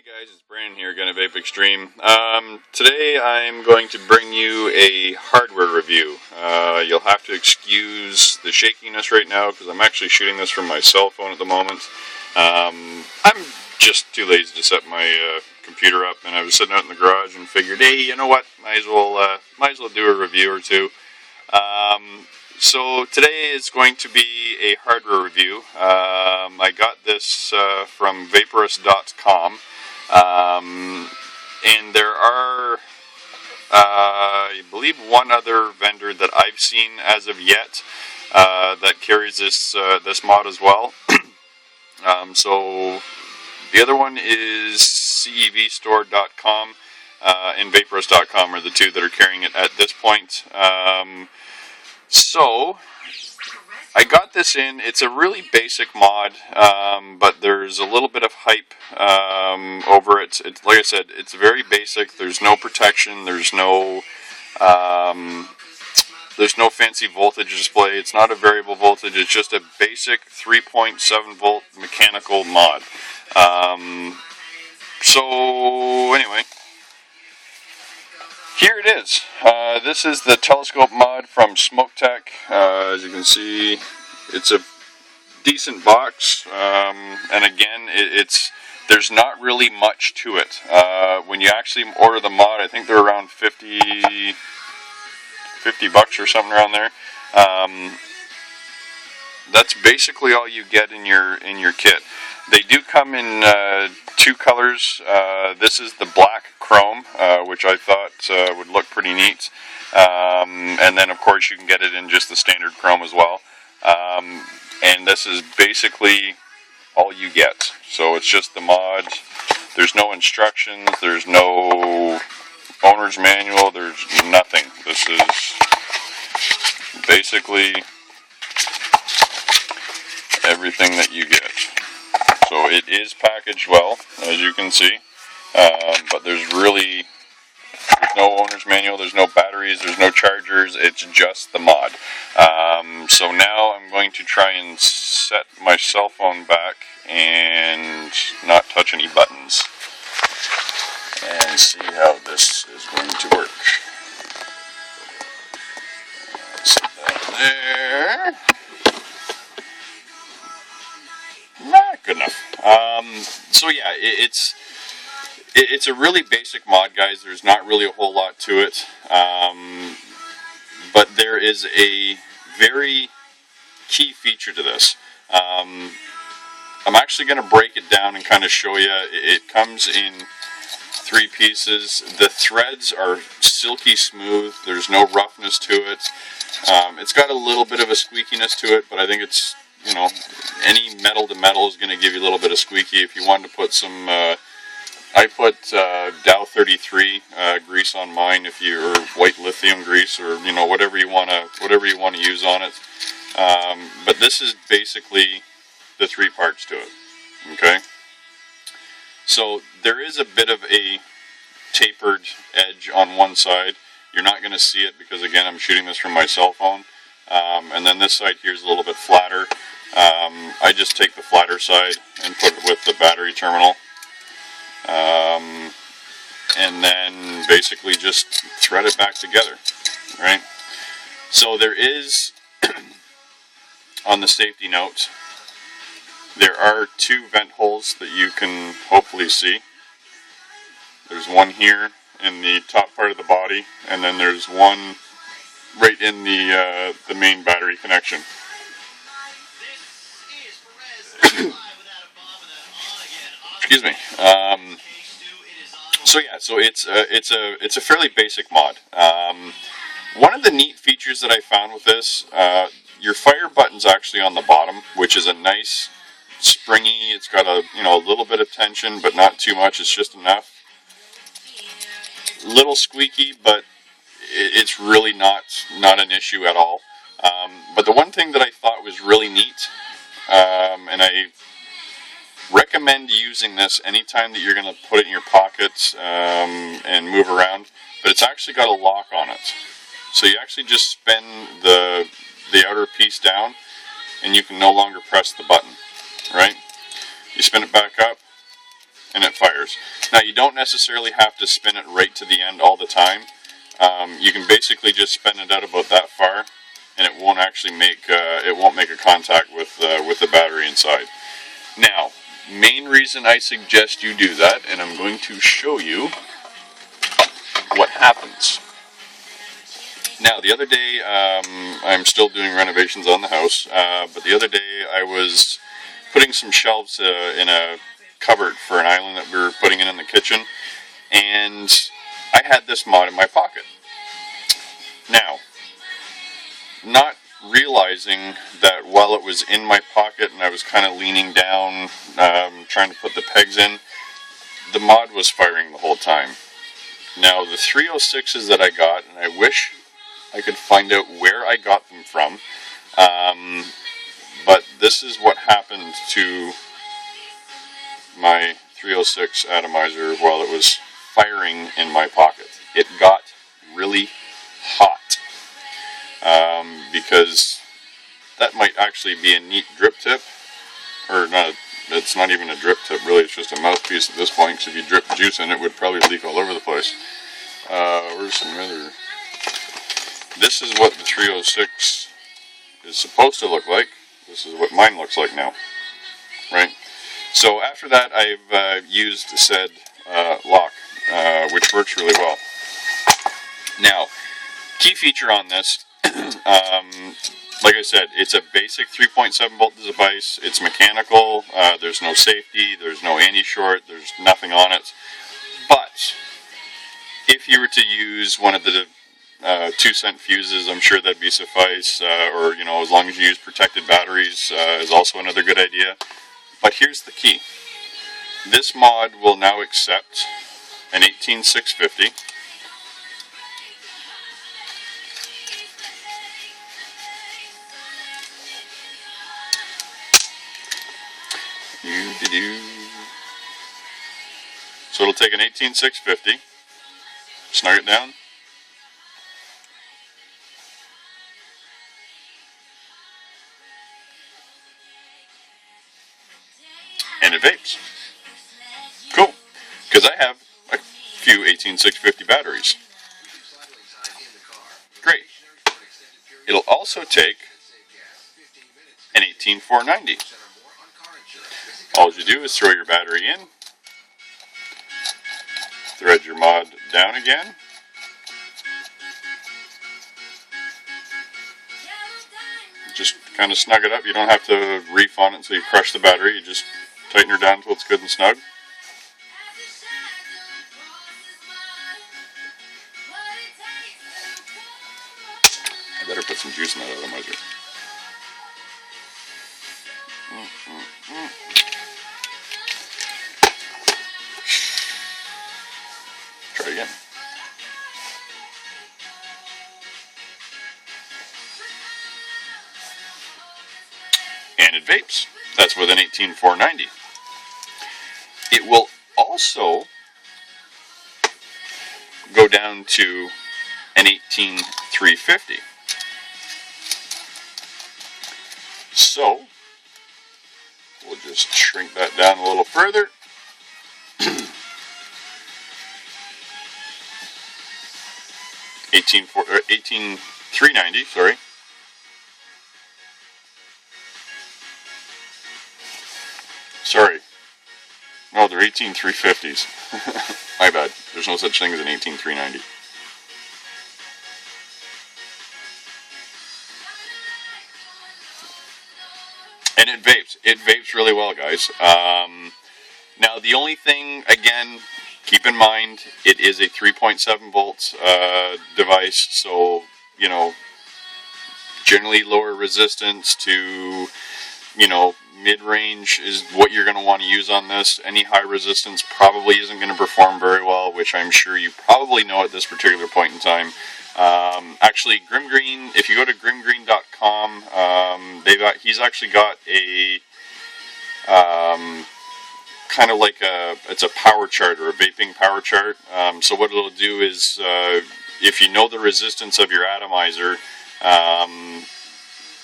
Hey guys, it's Brandon here, gonna Vape Extreme. Today I'm going to bring you a hardware review. You'll have to excuse the shakiness right now because I'm actually shooting this from my cell phone at the moment. I'm just too lazy to set my computer up, and I was sitting out in the garage and figured, hey, you know what? Might as well do a review or two. So today is going to be a hardware review. I got this from vaporous.com. And there are, I believe, one other vendor that I've seen as of yet that carries this mod as well. So the other one is cevstore.com and vaporous.com are the two that are carrying it at this point. So I got this in. It's a really basic mod, but there's a little bit of hype over it. It's like I said, it's very basic. There's no protection. There's no fancy voltage display. It's not a variable voltage. It's just a basic 3.7 volt mechanical mod. So anyway, here it is. This is the telescope mod from SmokeTech. As you can see, it's a decent box, and again, there's not really much to it. When you actually order the mod, I think they're around $50 or something around there. That's basically all you get in your kit. They do come in two colors. This is the black chrome, which I thought would look pretty neat. And then, of course, you can get it in just the standard chrome as well. And this is basically all you get. So it's just the mod. There's no instructions. There's no owner's manual. There's nothing. This is basically everything that you get. So it is packaged well, as you can see, but there's no owner's manual, there's no batteries, there's no chargers, it's just the mod. So now I'm going to try and set my cell phone back and not touch any buttons and see how this is going to work. Set that there. Good enough. So yeah, it's a really basic mod, guys. There's not really a whole lot to it, but there is a very key feature to this. I'm actually going to break it down and kind of show you. It comes in 3 pieces. The threads are silky smooth. There's no roughness to it. It's got a little bit of a squeakiness to it, but I think it's, you know, any metal to metal is going to give you a little bit of squeaky. If you wanted to put some, I put Dow 33 grease on mine, or white lithium grease, or you know, whatever you want to use on it. But this is basically the 3 parts to it. Okay. So there is a bit of a tapered edge on one side. You're not going to see it because, again, I'm shooting this from my cell phone. And then this side here is a little bit flatter. I just take the flatter side and put it with the battery terminal. And then basically just thread it back together, right? So there is, on the safety note, there are 2 vent holes that you can hopefully see. There's one here in the top part of the body, and then there's one right in the main battery connection. Excuse me. So yeah, so it's a fairly basic mod. One of the neat features that I found with this, your fire button's actually on the bottom, which is a nice springy. It's got a little bit of tension, but not too much. It's just enough. Little squeaky, but it's really not an issue at all. But the one thing that I thought was really neat, and I recommend using this anytime that you're going to put it in your pockets and move around, but it's actually got a lock on it. So you actually just spin the outer piece down, and you can no longer press the button, right? You spin it back up, and it fires. Now you don't necessarily have to spin it right to the end all the time. You can basically just spin it out about that far, and it won't actually make a contact with the battery inside. Now, main reason I suggest you do that, and I'm going to show you what happens. Now, the other day, I'm still doing renovations on the house, but the other day I was putting some shelves in a cupboard for an island that we were putting in the kitchen, and I had this mod in my pocket. Now, not realizing that while it was in my pocket and I was kind of leaning down, trying to put the pegs in, the mod was firing the whole time. Now, the 306s that I got, and I wish I could find out where I got them from, but this is what happened to my 306 atomizer while it was firing in my pocket. It got really hot, because that might actually be a neat drip tip, or not. It's not even a drip tip, really. It's just a mouthpiece at this point, because if you drip juice in it, it would probably leak all over the place. Where's some other? This is what the 306 is supposed to look like. This is what mine looks like now, right? So after that, I've used said lock, which works really well. Now, key feature on this, like I said, it's a basic 3.7 volt device. It's mechanical. There's no safety. There's no anti-short. There's nothing on it. But if you were to use one of the 2-cent fuses, I'm sure that'd be suffice. Or, you know, as long as you use protected batteries, is also another good idea. But here's the key. This mod will now accept an 18650. So it'll take an 18650, snug it down, and it vapes. Cool, because I have a few 18650 batteries. Great. It'll also take an 18490. All you do is throw your battery in, thread your mod down again, just kind of snug it up. You don't have to reef on it until you crush the battery. You just tighten her down until it's good and snug. I better put some juice in that atomizer. Try again. And it vapes. That's with an 18490. It will also go down to an 18350. So we'll just shrink that down a little further. 18390, sorry. Sorry. No, they're 18350s. My bad. There's no such thing as an 18390. And it vapes. It vapes really well, guys. Now, the only thing, again, keep in mind, it is a 3.7 volt device, so, you know, generally lower resistance to, you know, mid-range is what you're going to want to use on this. Any high resistance probably isn't going to perform very well, which I'm sure you probably know at this particular point in time. Actually, Grim Green, if you go to grimgreen.com, he's actually got a kind of like it's a power chart or a vaping power chart. So what it'll do is, if you know the resistance of your atomizer,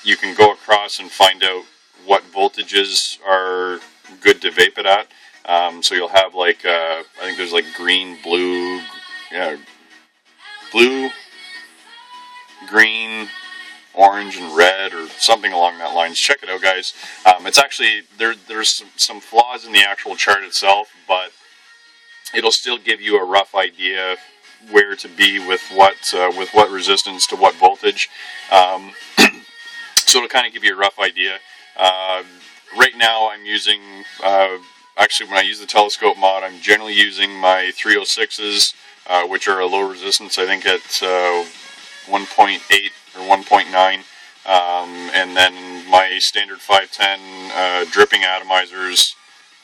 you can go across and find out what voltages are good to vape it at. So you'll have like, I think there's like green, blue, yeah, blue, green, orange, and red, or something along that lines. Check it out, guys. It's actually, there's some flaws in the actual chart itself, but it'll still give you a rough idea where to be with what resistance to what voltage. So it'll kind of give you a rough idea. Right now I'm using, actually when I use the telescope mod, I'm generally using my 306s, which are a low resistance, I think at 1.8 or 1.9. And then my standard 510 dripping atomizers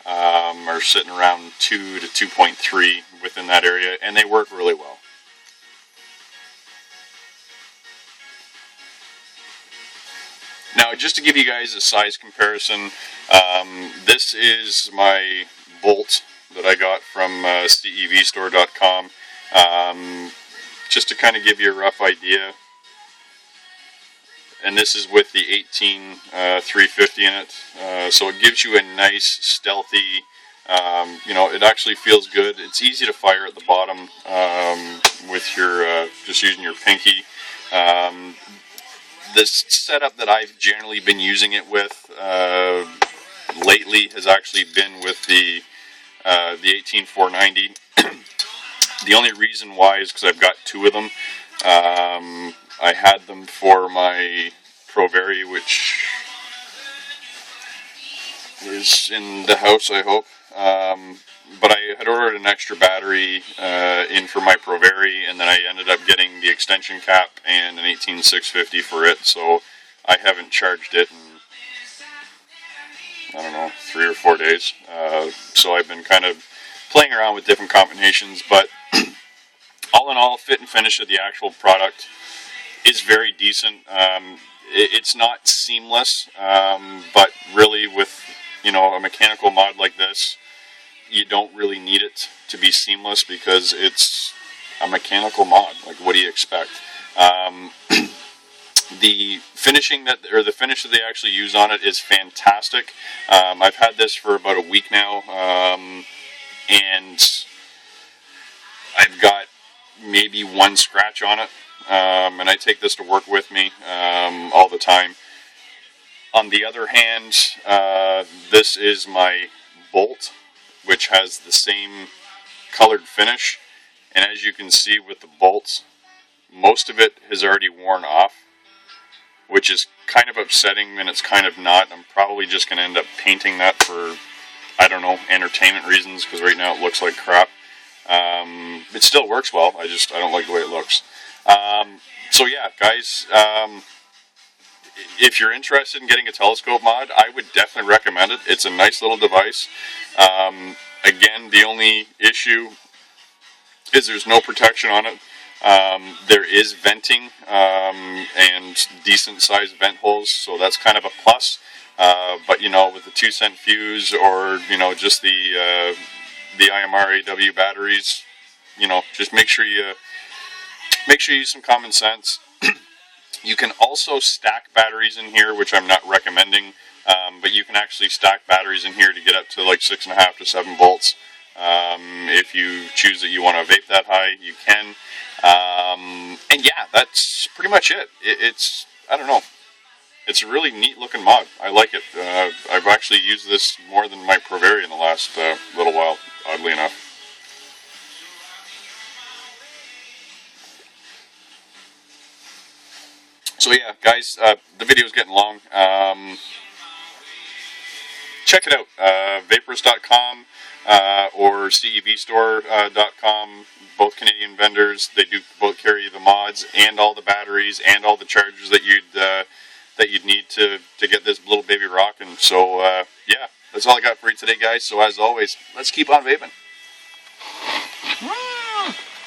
are sitting around 2 to 2.3 within that area, and they work really well. Now, just to give you guys a size comparison, this is my bolt that I got from cevstore.com. Just to kind of give you a rough idea. And this is with the 18 350 in it, so it gives you a nice stealthy, you know, it actually feels good. It's easy to fire at the bottom with your just using your pinky. This setup that I've generally been using it with lately has actually been with the 18 490. The only reason why is because I've got two of them. I had them for my Provari, which is in the house, I hope. But I had ordered an extra battery in for my Provari, and then I ended up getting the extension cap and an 18650 for it, so I haven't charged it in, I don't know, 3 or 4 days. So I've been kind of playing around with different combinations, but all in all, fit and finish of the actual product is very decent. It's not seamless, but really with, you know, a mechanical mod like this, you don't really need it to be seamless because it's a mechanical mod. Like, what do you expect? The finishing the finish that they actually use on it is fantastic. I've had this for about a week now, and I've got maybe one scratch on it, and I take this to work with me all the time. On the other hand, this is my bolt, which has the same colored finish, and as you can see with the bolts, most of it has already worn off, which is kind of upsetting, and it's kind of not. I'm probably just going to end up painting that for, I don't know, entertainment reasons, because right now it looks like crap. It still works well, I don't like the way it looks. So yeah, guys, if you're interested in getting a telescope mod, I would definitely recommend it. It's a nice little device. Again, the only issue is there's no protection on it. There is venting and decent sized vent holes, so that's kind of a plus. But you know, with the 2-cent fuse, or you know, just the IMR AW batteries, you know, just make sure you use some common sense. You can also stack batteries in here, which I'm not recommending, but you can actually stack batteries in here to get up to like 6.5 to 7 volts. If you choose that you want to vape that high, you can. And yeah, that's pretty much it. It's, I don't know, it's a really neat looking mod. I like it. I've actually used this more than my Provari in the last little while, oddly enough. So yeah, guys, the video's getting long. Check it out, vaporous.com or cevstore.com, both Canadian vendors. They do both carry the mods and all the batteries and all the chargers that you'd need to get this little baby rocking. So yeah, that's all I got for you today, guys. So as always, let's keep on vaping.